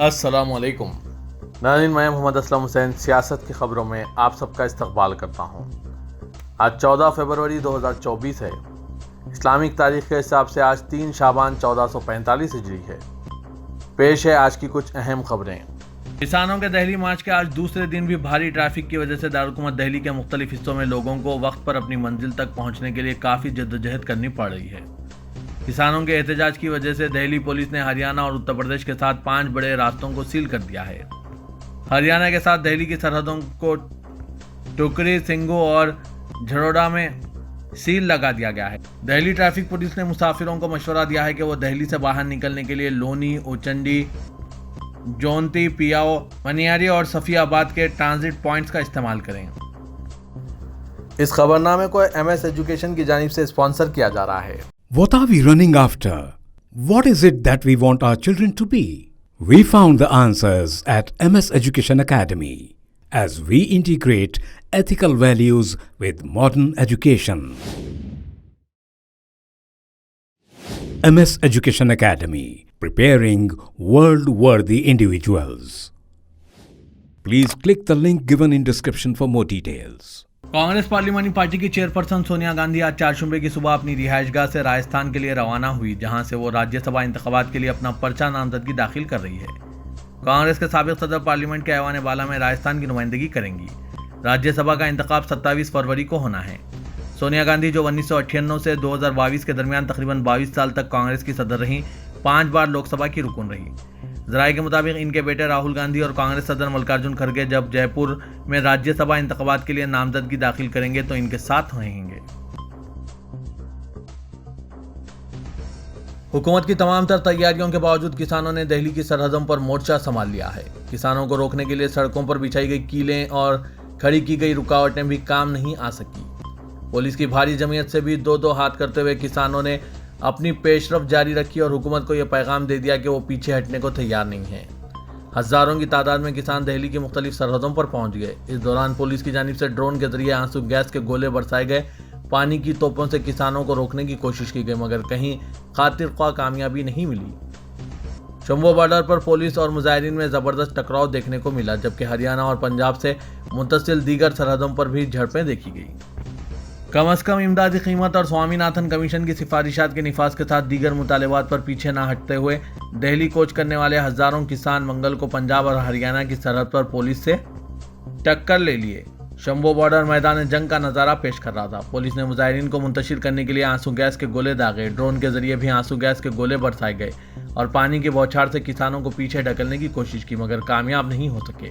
अस्सलामुअलैकुम। नाज़रीन, मैं मोहम्मद असलम हुसैन सियासत की ख़बरों में आप सबका इस्तकबाल करता हूँ। आज 14 फरवरी 2024 है। इस्लामिक तारीख़ के हिसाब से आज 3 शाबान 1445 हिजरी है। पेश है आज की कुछ अहम खबरें। किसानों के दहली मार्च के आज दूसरे दिन भी भारी ट्रैफिक की वजह से दारुल दिल्ली के मुख्तलिफ हिस्सों में लोगों को वक्त पर अपनी मंजिल तक पहुँचने के लिए काफ़ी जद्दोजहद करनी पड़ रही है। किसानों के एहतजाज की वजह से दिल्ली पुलिस ने हरियाणा और उत्तर प्रदेश के साथ 5 बड़े रास्तों को सील कर दिया है। हरियाणा के साथ दिल्ली की सरहदों को टुकरी, सिंगू और झरोड़ा में सील लगा दिया गया है। दिल्ली ट्रैफिक पुलिस ने मुसाफिरों को मशवरा दिया है कि वो दिल्ली से बाहर निकलने के लिए लोनी, उचंडी, जोंती, पियाओ, मनियारी और सफियाबाद के ट्रांजिट पॉइंट्स का इस्तेमाल करें। इस खबरनामे को MS एजुकेशन की जानिब से स्पॉन्सर किया जा रहा है। What are we running after? What is it that we want our children to be? We found the answers at MS Education Academy as we integrate ethical values with modern education. MS Education Academy, preparing world-worthy individuals. Please click the link given in description for more details. Congress parliamentary party की chairperson Sonia Gandhi आज 4 जुम्मे की सुबह अपनी रिहाइशगाह से राजस्थान के लिए रवाना हुई, जहां से वो राज्यसभा इंतखाबात के लिए अपना पर्चा नामजदगी दाखिल कर रही है। कांग्रेस के साबिक सदर पार्लियामेंट के ऐवान बाला में राजस्थान की नुमाइंदगी करेंगी। राज्यसभा का इंतखाब 27 फरवरी को होना है। सोनिया गांधी, जो 1998 से 2022 के दरमियान तकरीबन 22 साल तक कांग्रेस की सदर रहीं, 5 बार लोकसभा की रुकन रही। जराये के मुताबिक इनके बेटे राहुल गांधी और कांग्रेस सदर मल्लिकार्जुन खड़गे जब जयपुर में राज्यसभा इंतखाबात के लिए नामजदगी दाखिल करेंगे तो इनके साथ रहेंगे। हुकूमत की तमाम तर तैयारियों के बावजूद किसानों ने दिल्ली की सरहदों पर मोर्चा संभाल लिया है। किसानों को रोकने के लिए सड़कों पर बिछाई गई कीलें और खड़ी की गई रुकावटें भी काम नहीं आ सकी। पुलिस की भारी जमीयत से भी दो हाथ करते हुए किसानों ने अपनी पेशरफ जारी रखी और हुकूमत को यह पैगाम दे दिया कि वो पीछे हटने को तैयार नहीं है। हजारों की तादाद में किसान दिल्ली की मुख्तलिफ सरहदों पर पहुंच गए। इस दौरान पुलिस की जानिब से ड्रोन के जरिए आंसू गैस के गोले बरसाए गए। पानी की तोपों से किसानों को रोकने की कोशिश की गई, मगर कहीं खातिर ख्वाह कामयाबी नहीं मिली। शंभू बॉर्डर पर पुलिस और मुजाहिरीन में जबरदस्त टकराव देखने को मिला, जबकि हरियाणा और पंजाब से मुतसिल दीगर सरहदों पर भी झड़पें देखी गई। कम अज कम इमदादी कीमत और स्वामीनाथन कमीशन की सिफारिशात के निफाज के साथ दीगर मुतालबात पर पीछे न हटते हुए दिल्ली कोच करने वाले हजारों किसान मंगल को पंजाब और हरियाणा की सरहद पर पुलिस से टक्कर ले लिए। शंभू बॉर्डर मैदान जंग का नज़ारा पेश कर रहा था। पुलिस ने मुजाहिरीन को मुंतशिर करने के लिए आंसू गैस के गोले दागे, ड्रोन के जरिए भी आंसू गैस के गोले बरसाए गए और पानी की बौछार से किसानों को पीछे ढकलने की कोशिश की, मगर कामयाब नहीं हो सके।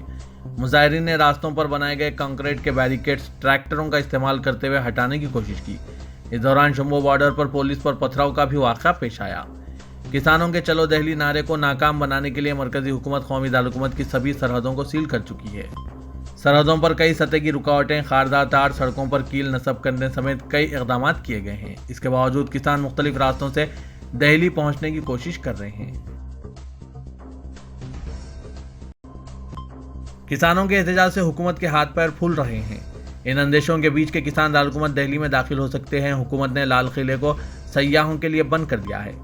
मुजाहिरीन ने रास्तों पर बनाए गए कंक्रीट के बैरिकेड्स, ट्रैक्टरों का इस्तेमाल करते हुए हटाने की कोशिश की। इस दौरान शंभू बॉर्डर पर पुलिस पर पथराव का भी वाक़या पेश आया। किसानों के चलो दिल्ली नारे को नाकाम बनाने के लिए मरकजी हुकूमत कौमी दारुल की सभी सरहदों को सील कर चुकी है। सरहदों पर कई सतह की रुकावटें, खारदार तार, सड़कों पर कील नस्ब करने समेत कई इक़दाम किए गए हैं। इसके बावजूद किसान मुख्तलिफ रास्तों से दिल्ली पहुंचने की कोशिश कर रहे हैं। किसानों के एहतजाज से हुकूमत के हाथ पैर फूल रहे हैं। इन अंदेशों के बीच के किसान दारुल दिल्ली में दाखिल हो सकते हैं। हुकूमत ने लाल किले को सयाहों के लिए बंद कर दिया है।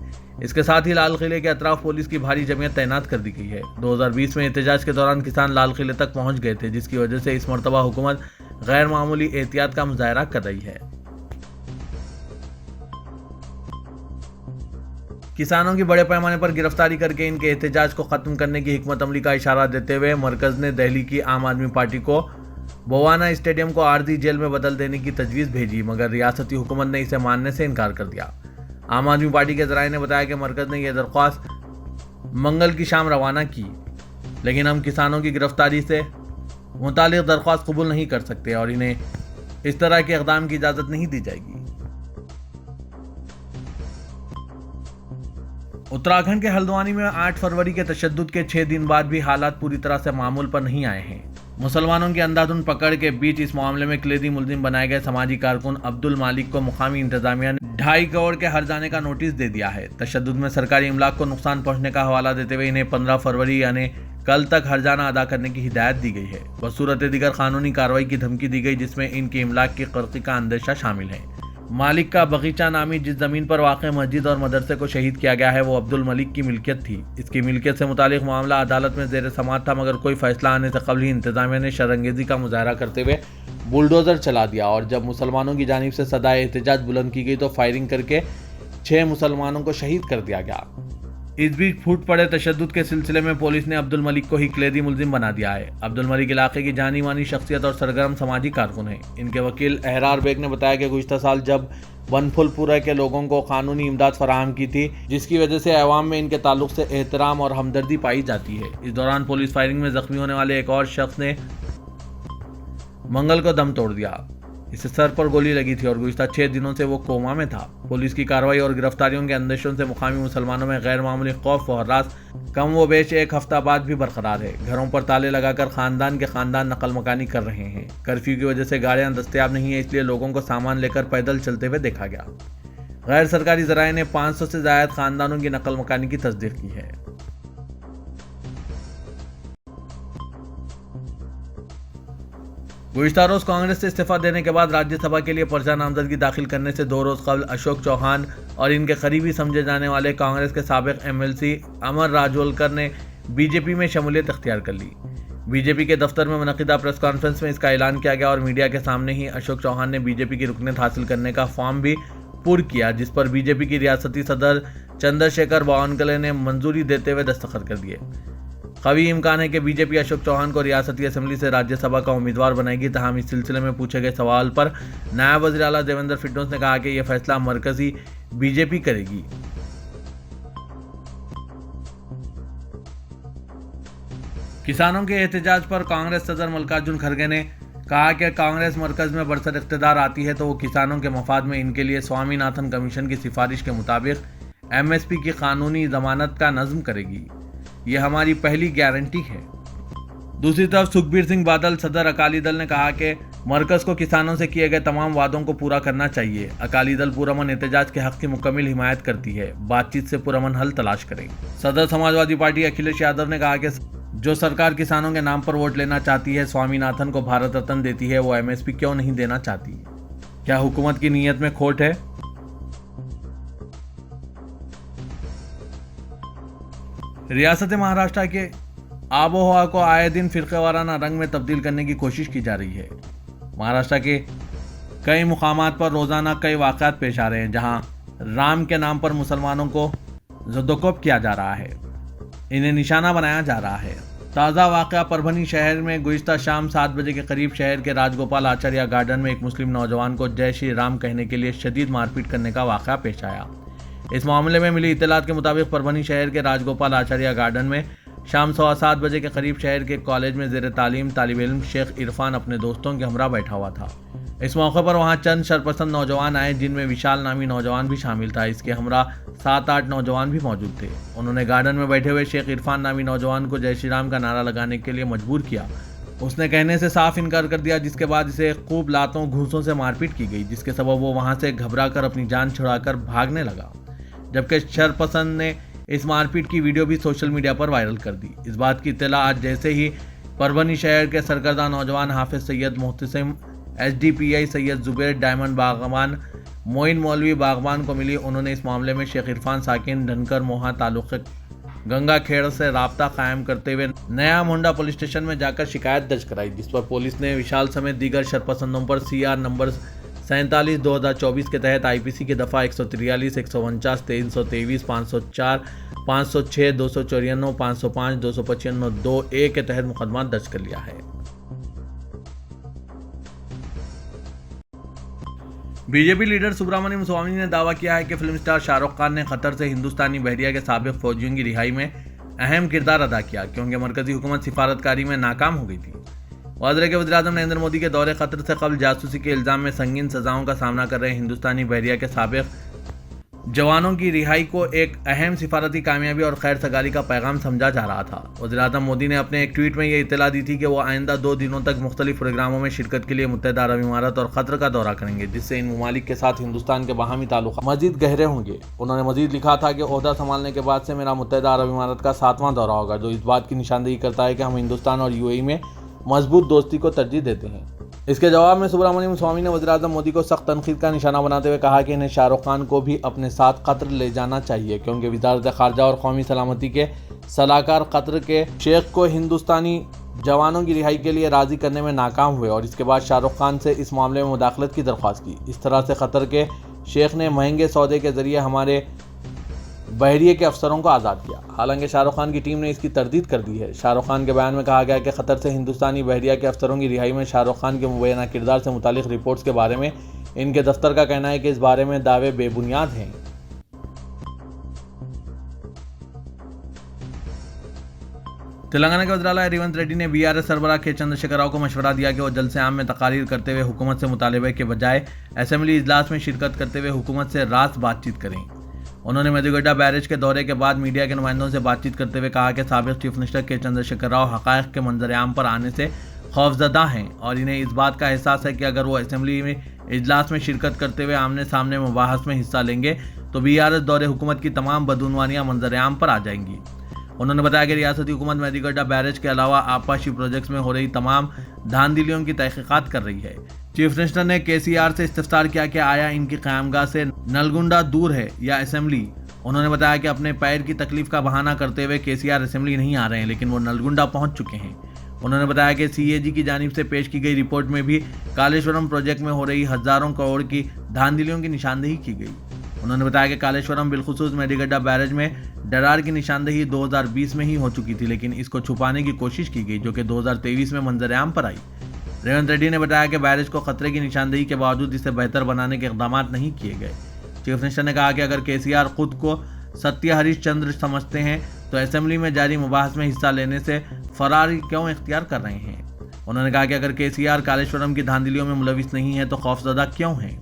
इसके साथ ही लाल किले के अतराफ पुलिस की भारी जमीयत तैनात कर दी गई है। 2020 में एहतजाज के दौरान किसान लाल किले तक पहुंच गए थे, जिसकी वजह से इस मरतबा हुकूमत गैर मामूली एहतियात का मुजाहरा कर रही है। किसानों की बड़े पैमाने पर गिरफ्तारी करके इनके एहतजाज को खत्म करने की हिकमत अमली का इशारा देते हुए मरकज ने दिल्ली की आम आदमी पार्टी को बोवाना स्टेडियम को आर्जी जेल में बदल देने की तजवीज़ भेजी, मगर रियासती हुकूमत ने इसे मानने से इनकार कर दिया। आम आदमी पार्टी के जराये ने बताया कि मरकज ने यह दरख्वास्त मंगल की शाम रवाना की, लेकिन हम किसानों की गिरफ्तारी से मुतालिक दरख्वास्त कबूल नहीं कर सकते और इन्हें इस तरह के इक़दाम की इजाज़त नहीं दी जाएगी। उत्तराखंड के हल्द्वानी में 8 फरवरी के तशद्दुद के 6 दिन बाद भी हालात पूरी तरह से मामूल पर नहीं आए हैं। मुसलमानों की अंधाधुंध पकड़ के बीच इस मामले में कलीदी मुलजिम बनाए गए समाजी कारकुन अब्दुल मालिक को मुकामी इंतजामिया ने 2.5 करोड़ के हर्जाने का नोटिस दे दिया है। तशद्दुद में सरकारी इमलाक को नुकसान पहुंचने का हवाला देते हुए इन्हें 15 फरवरी यानी कल तक हर्जाना अदा करने की हिदायत दी गई है। बसूरत दीगर कानूनी कार्रवाई की धमकी दी गई, जिसमें इनकी इमलाक की कर्की का अंदेशा शामिल है। मालिक का बगीचा नामी जिस जमीन पर वाक़ मस्जिद और मदरसे को शहीद किया गया है वो अब्दुल मलिक की मिल्कियत थी। इसकी मिल्कियत से मुतालिक मामला अदालत में ज़ेर समाअत था, मगर कोई फैसला आने से कबल ही इंतजामिया ने शरंगेज़ी का मुजाहरा करते हुए बुलडोज़र चला दिया और जब मुसलमानों की जानिब से सदाए एहतजाज बुलंद की गई तो फायरिंग करके 6 मुसलमानों को शहीद कर दिया गया। इस बीच फूट पड़े तशद्दुद के सिलसिले में पुलिस ने अब्दुल मलिक को ही कलीदी मुलजिम बना दिया है। अब्दुल मलिक इलाके की जानी मानी शख्सियत और सरगर्म समाजी कारकुन है। इनके वकील अहरार बेग ने बताया कि गुज़िश्ता साल जब बनफुलपुरा के लोगों को कानूनी इमदाद फराहम की थी, जिसकी वजह से अवाम में इनके ताल्लुक से एहतराम और हमदर्दी पाई जाती है। इस दौरान पुलिस फायरिंग में जख्मी होने वाले एक और शख्स ने मंगल को दम तोड़ दिया। इसे सर पर गोली लगी थी और गुज़िश्ता 6 दिनों से वो कोमा में था। पुलिस की कार्रवाई और गिरफ्तारियों के अंदेशों से मुकामी मुसलमानों में गैर मामूली खौफ व हर्रास कम व बेश एक हफ्ता बाद भी बरकरार है। घरों पर ताले लगाकर खानदान के खानदान नकल मकानी कर रहे हैं। कर्फ्यू की वजह से गाड़ियां दस्तयाब नहीं है, इसलिए लोगों को सामान लेकर पैदल चलते हुए देखा गया। गैर सरकारी ज़राए ने 500 से ज़ायद खानदानों की नकल मकानी की तस्दीक की है। गुज़िश्ता रोज़ कांग्रेस से इस्तीफा देने के बाद राज्यसभा के लिए पर्चा नामजदगी दाखिल करने से 2 रोज़ कबल अशोक चौहान और इनके करीबी समझे जाने वाले कांग्रेस के साबिक MLC अमर राजवलकर ने बीजेपी में शमूलियत इख्तियार कर ली। बीजेपी के दफ्तर में मुनक़िदा प्रेस कॉन्फ्रेंस में इसका ऐलान किया गया और मीडिया के सामने ही अशोक चौहान ने बीजेपी की रुकनीत हासिल करने का फॉर्म भी पुर किया, जिस पर बीजेपी की रियासती सदर चंद्रशेखर बावनकुले ने मंजूरी देते हुए दस्तखत कर दिए। कभी इम्कान है कि बीजेपी अशोक चौहान को रियासती असेंबली से राज्यसभा का उम्मीदवार बनाएगी। तहम इस सिलसिले में पूछे गए सवाल पर नायब वज़ीर आला देवेंद्र फडणवीस ने कहा कि यह फैसला मरकजी बीजेपी करेगी। किसानों के एहतजाज पर कांग्रेस सदर मल्लिकार्जुन खड़गे ने कहा कि कांग्रेस मरकज में बरसर इख्तिदार आती है तो वो किसानों के मफाद में इनके लिए स्वामीनाथन कमीशन की सिफारिश के मुताबिक MSP की कानूनी जमानत का नज़्म करेगी। ये हमारी पहली गारंटी है। दूसरी तरफ सुखबीर सिंह बादल सदर अकाली दल ने कहा कि मरकज को किसानों से किए गए तमाम वादों को पूरा करना चाहिए। अकाली दल पुरअमन एहतजाज के हक की मुकम्मल हिमायत करती है, बातचीत से पुरअमन हल तलाश करें। सदर समाजवादी पार्टी अखिलेश यादव ने कहा कि जो सरकार किसानों के नाम पर वोट लेना चाहती है, स्वामीनाथन को भारत रत्न देती है, वो MSP क्यों नहीं देना चाहती? क्या हुकूमत की नीयत में खोट है? रियासत महाराष्ट्र के आबोहवा को आए दिन फिरक़ेवाराना रंग में तब्दील करने की कोशिश की जा रही है। महाराष्ट्र के कई मुकामात पर रोज़ाना कई वाक़यात पेश आ रहे हैं जहां राम के नाम पर मुसलमानों को ज़दोकोब किया जा रहा है, इन्हें निशाना बनाया जा रहा है। ताज़ा वाक़या परभनी शहर में गुज़िश्ता शाम 7 बजे के करीब शहर के राजगोपाल आचार्य गार्डन में एक मुस्लिम नौजवान को जय श्री राम कहने के लिए शदीद मारपीट करने का वाक़या पेश आया। इस मामले में मिली इत्तलात के मुताबिक परभनी शहर के राजगोपाल आचार्य गार्डन में शाम 7:15 बजे के करीब शहर के कॉलेज में ज़ेर तालीम तालिब इल्म शेख इरफान अपने दोस्तों के हमरा बैठा हुआ था। इस मौके पर वहां चंद शरपसंद नौजवान आए, जिनमें विशाल नामी नौजवान भी शामिल था। इसके हमरा 7-8 नौजवान भी मौजूद थे। उन्होंने गार्डन में बैठे हुए शेख इरफान नामी नौजवान को जय श्री राम का नारा लगाने के लिए मजबूर किया। उसने कहने से साफ इनकार कर दिया, जिसके बाद इसे खूब लातों घूंसों से मारपीट की गई, जिसके सबब वो वहां से घबरा कर अपनी जान छुड़ाकर भागने लगा। जबकि शरपसंद ने इस मारपीट की वीडियो भी सोशल मीडिया पर वायरल कर दी। इस बात की इत्तला आज जैसे ही परभनी शहर के सरकर्दा नौजवान हाफिज सैयद मोहतसिम, SDPI सैयद जुबैर, डायमंड बागवान, मोइन मौलवी बागवान को मिली, उन्होंने इस मामले में शेख इरफान साकिन धनकर मोहा तालुक़ गंगा खेड़ से राब्ता कायम करते हुए नया मोंडा पुलिस स्टेशन में जाकर शिकायत दर्ज कराई, जिस पर पुलिस ने विशाल समेत दीगर शरपसंदों पर CR नंबर 47/2024 के तहत IPC की दफ़ा 143, 149, 323, 504, 506, 294, 505, 295, 2A के तहत मुकदमा दर्ज कर लिया है। बीजेपी लीडर सुब्रमण्यम स्वामी ने दावा किया है कि फिल्म स्टार शाहरुख खान ने कतर से हिंदुस्तानी बहरिया के साबिक फौजियों की रिहाई में अहम किरदार अदा किया, क्योंकि मरकजी हुकूमत सिफारतकारी में नाकाम हो गई थी। वज़ीर के वज़ीर-ए-आज़म नरेंद्र मोदी के दौरे कतर से कबल जासूसी के इल्ज़ाम में संगीन सज़ाओं का सामना कर रहे हिंदुस्तानी बहरिया के साबिक जवानों की रिहाई को एक अहम सिफारती कामयाबी और खैर सगारी का पैगाम समझा जा रहा था। वज़ीर-ए-आज़म मोदी ने अपने एक ट्वीट में यह इत्तला दी थी कि वो आइंदा 2 दिनों तक मुख्तलिफ प्रोग्रामों में शिरकत के लिए मुत्तहिदा अरब इमारात और कतर का दौरा करेंगे, जिससे इन ममालिक के साथ हिंदुस्तान के बाहमी ताल्लुक मज़ीद गहरे होंगे। उन्होंने मज़ीद लिखा था कि ओहदा संभालने के बाद से मेरा मुत्तहिदा अरब इमारात का 7वां दौरा होगा, जो इस बात की निशानदेही करता है कि हम हिंदुस्तान और UAE में मजबूत दोस्ती को तरजीह देते हैं। इसके जवाब में सुब्रमण्यम स्वामी ने वज़ीर-ए-आज़म मोदी को सख्त तनकीद का निशाना बनाते हुए कहा कि इन्हें शाहरुख खान को भी अपने साथ कतर ले जाना चाहिए, क्योंकि वज़ारत ख़ारजा और कौमी सलामती के सलाहकार कतर के शेख को हिंदुस्तानी जवानों की रिहाई के लिए राज़ी करने में नाकाम हुए और इसके बाद शाहरुख खान से इस मामले में मुदाखलत की दरख्वास्त की। इस तरह से कतर के शेख ने महंगे सौदे के जरिए हमारे बहरिए के अफसरों को आज़ाद किया। हालांकि शाहरुख खान की टीम ने इसकी तरदीद कर दी है। शाहरुख खान के बयान में कहा गया कि कतर से हिंदुस्तानी बहरिया के अफसरों की रिहाई में शाहरुख खान के मुबैना किरदार से मुतालिक रिपोर्ट्स के बारे में इनके दफ्तर का कहना है कि इस बारे में दावे बेबुनियाद हैं। तेलंगाना के वज़ीर-ए-आला रेवंत रेड्डी ने बीआरएस सरबराह के चंद्रशेखर राव को मशवरा दिया कि वो जल्द से आम में तकारीर करते हुए हुकूमत से मुतालबे के बजाय असेंबली इजलास में शिरकत करते हुए हुकूमत से रास्त बातचीत करें। उन्होंने मेदुगड्डा बैरेज के दौरे के बाद मीडिया के नुमाइंदों से बातचीत करते हुए कहा कि साबिक़ चीफ मिनिस्टर के चंद्रशेखर राव हक़ाइक़ के मंजर-ए-आम पर आने से खौफजदा हैं और इन्हें इस बात का एहसास है कि अगर वो असेंबली में इजलास में शिरकत करते हुए आमने सामने मुबाहस में हिस्सा लेंगे तो बीआरएस दौरे हुकूमत की तमाम बदउनवानियां मंजर-ए-आम पर आ जाएंगी। उन्होंने बताया कि रियासती हुकूमत मेदुगड्डा बैरेज के अलावा आबपाशी प्रोजेक्ट्स में हो रही तमाम धांधलियों की तहकीकात कर रही है। चीफ मिनिस्टर ने केसीआर से इस्तिफ्सार किया कि आया इनकी क़यामगाह से नलगुंडा दूर है या असेंबली। उन्होंने बताया कि अपने पैर की तकलीफ का बहाना करते हुए केसीआर असेंबली नहीं आ रहे हैं, लेकिन वो नलगुंडा पहुंच चुके हैं। उन्होंने बताया कि सीएजी की जानिब से पेश की गई रिपोर्ट में भी कालेश्वरम प्रोजेक्ट में हो रही हज़ारों करोड़ की धांधलियों की निशानदेही की गई। उन्होंने बताया कि कालेश्वरम बिलखुसूस मेदुगड्डा बैरेज में डरार की निशानदेही 2020 में ही हो चुकी थी, लेकिन इसको छुपाने की कोशिश की गई, जो कि 2023 में मंजर-ए-आम पर आई। रेवंत रेड्डी ने बताया कि बैरेज को खतरे की निशानदेही के बावजूद इसे बेहतर बनाने के इक़दाम नहीं किए गए। चीफ मिनिस्टर ने कहा कि अगर केसीआर खुद को सत्य हरिश्चंद्र समझते हैं तो असेंबली में जारी मुबाहस में हिस्सा लेने से फरारी क्यों इख्तियार कर रहे हैं। उन्होंने कहा कि अगर केसीआर कालेश्वरम की धांधलियों में मुलविस नहीं है तो खौफजदा क्यों हैं।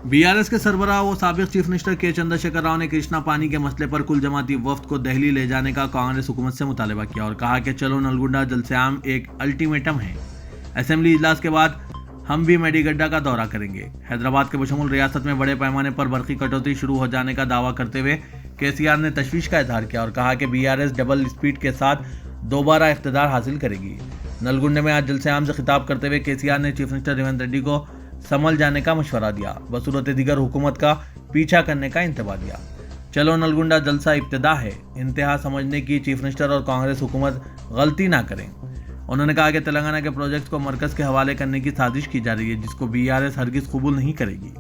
बीआरएस के सरबराह व साबिक़ चीफ मिनिस्टर के चंद्रशेखर राव ने कृष्णा पानी के मसले पर कुल जमाती वफ्द को दिल्ली ले जाने का कांग्रेस हुकूमत से मुतालबा किया और कहा कि चलो नलगुंडा जल्द से आम एक अल्टीमेटम है। असेंबली इजलास के बाद हम भी मेदुगड्डा का दौरा करेंगे। हैदराबाद के बशमूल रियासत में बड़े पैमाने पर बरक़ी कटौती शुरू हो जाने का दावा करते हुए केसीआर ने तशवीश का इजहार किया और कहा कि बीआरएस डबल स्पीड के साथ दोबारा इख्तिदार हासिल करेगी। नलगुंडे में आज जल्द से आम से खिताब करते हुए केसीआर ने चीफ मिनिस्टर रेवंत रेड्डी को संभल जाने का मशवरा दिया, बसूरत दीगर हुकूमत का पीछा करने का इंतबा दिया। चलो नलगुंडा जलसा इब्तिदा है, इंतहा समझने की चीफ मिनिस्टर और कांग्रेस हुकूमत गलती ना करें। उन्होंने कहा कि तेलंगाना के प्रोजेक्ट्स को मरकज के हवाले करने की साजिश की जा रही है, जिसको बीआरएस हरगिज कबूल नहीं करेगी।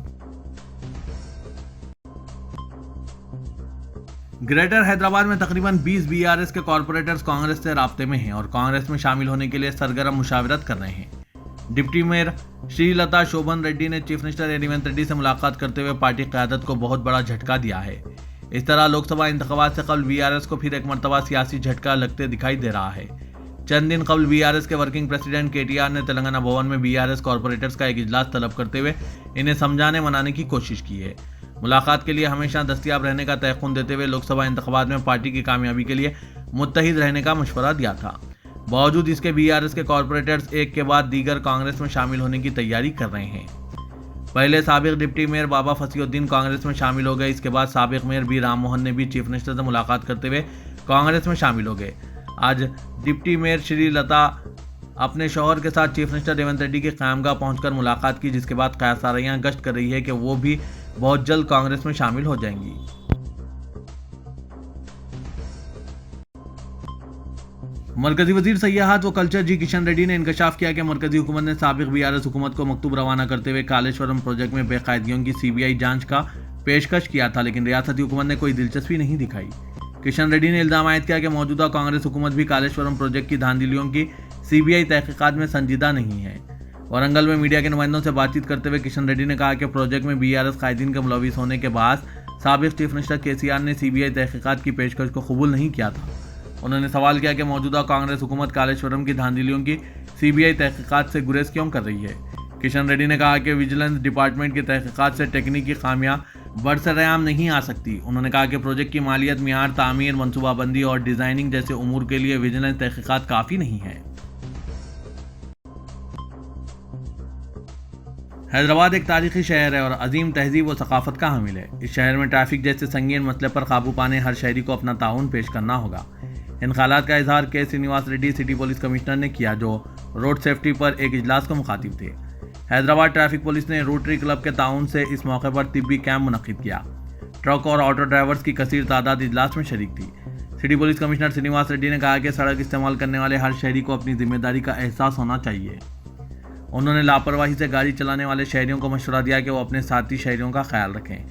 ग्रेटर हैदराबाद में तकरीबन 20 बीआरएस के कॉरपोरेटर्स कांग्रेस से राब्ते में हैं और कांग्रेस में शामिल होने के लिए सरगर्म मुशावरत कर रहे हैं। डिप्टी मेयर श्रीलता शोभन रेड्डी ने चीफ मिनिस्टर रेवंत रेड्डी से मुलाकात करते हुए पार्टी क़यादत को बहुत बड़ा झटका दिया है। इस तरह लोकसभा इंतखाबात से कबल बीआरएस को फिर एक मरतबा सियासी झटका लगते दिखाई दे रहा है। चंद दिन कबल बीआरएस के वर्किंग प्रेसिडेंट केटीआर ने तेलंगाना भवन में बीआरएस कॉरपोरेटर्स का एक इजलास तलब करते हुए इन्हें समझाने मनाने की कोशिश की है। मुलाकात के लिए हमेशा दस्तयाब रहने का तयक़ुन देते हुए लोकसभा इंतखाबात में पार्टी की कामयाबी के लिए मुत्तहिद रहने का मशवरा दिया था। बावजूद इसके बीआरएस के कॉरपोरेटर्स एक के बाद दीगर कांग्रेस में शामिल होने की तैयारी कर रहे हैं। पहले साबिक़ डिप्टी मेयर बाबा फसीउद्दीन कांग्रेस में शामिल हो गए। इसके बाद साबिक़ मेयर बी राम मोहन ने भी चीफ मिनिस्टर से मुलाकात करते हुए कांग्रेस में शामिल हो गए। आज डिप्टी मेयर श्रीलता अपने शौहर के साथ चीफ मिनिस्टर रेवंत रेड्डी के क़यामगाह पहुंचकर मुलाकात की, जिसके बाद क़यासारियां गश्त कर रही है कि वो भी बहुत जल्द कांग्रेस में शामिल हो जाएंगी। मरकजी वजीर सयाहत व कल्चर जी किशन रेड्डी ने इंकशाफ किया कि मरकजी हुकूमत ने साबिक़ बीआरएस हुकूमत को मकतूब रवाना करते हुए कालेश्वरम प्रोजेक्ट में बेकायदगियों की सीबीआई जांच का पेशकश किया था, लेकिन रियासती हुकूमत ने कोई दिलचस्पी नहीं दिखाई। किशन रेड्डी ने इल्जाम आयद किया कि मौजूदा कांग्रेस हुकूमत भी कालेश्वरम प्रोजेक्ट की धांधलियों की सीबीआई तहकीकात में संजीदा नहीं है। वारंगल में मीडिया के नुमाइंदों से बातचीत करते हुए किशन रेड्डी ने कहा कि प्रोजेक्ट में बीआरएस कायदीन के मुलविस होने के बाद साबिक़ चीफ मिनिस्टर केसीआर ने सीबीआई तहकीकात की पेशकश को कबूल नहीं किया था। उन्होंने सवाल किया कि मौजूदा कांग्रेस हुकूमत कालेश्वरम की धांधलियों की सीबीआई तहकीकात से गुरेज क्यों कर रही है। किशन रेड्डी ने कहा कि विजिलेंस डिपार्टमेंट की तहकीकात से टेक्निकी खामियां बरसरेआम नहीं आ सकती। उन्होंने कहा कि प्रोजेक्ट की मालियत, मियार, तामीर, मनसूबाबंदी और डिज़ाइनिंग जैसे उमूर के लिए विजिलेंस तहकीकात काफ़ी नहीं है। हैदराबाद एक तारीखी शहर है और अजीम तहजीब व सकाफत का हामिल है। इस शहर में ट्रैफिक जैसे संगीन मसले पर काबू पाने हर शहरी को अपना ताउन पेश करना होगा। इन ख्यालात का इजहार K Srinivas Reddy city police commissioner ने किया, जो रोड सेफ्टी पर एक इजलास को मुखातिब थे। हैदराबाद ट्रैफिक पुलिस ने रोटरी क्लब के ताउन से इस मौके पर तिब्बी कैंप मुनक्किद किया। ट्रक और ऑटो ड्राइवर्स की कसीर तादाद इजलास में शरीक थी। City police commissioner Srinivas Reddy ने कहा कि सड़क इस्तेमाल करने वाले हर शहरी को अपनी जिम्मेदारी का एहसास होना चाहिए। उन्होंने लापरवाही से गाड़ी चलाने वाले शहरियों को मशवरा दिया कि वो अपने साथी शहरियों का ख्याल रखें,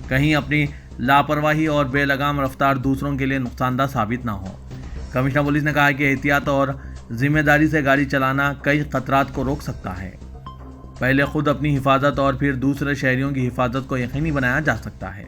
कहीं अपनी लापरवाही और बेलगाम रफ्तार दूसरों के लिए नुकसानदा साबित ना हो। कमिश्नर पुलिस ने कहा कि एहतियात और जिम्मेदारी से गाड़ी चलाना कई खतरात को रोक सकता है। पहले खुद अपनी हिफाजत और फिर दूसरे शहरियों की हिफाजत को यकीनी बनाया जा सकता है।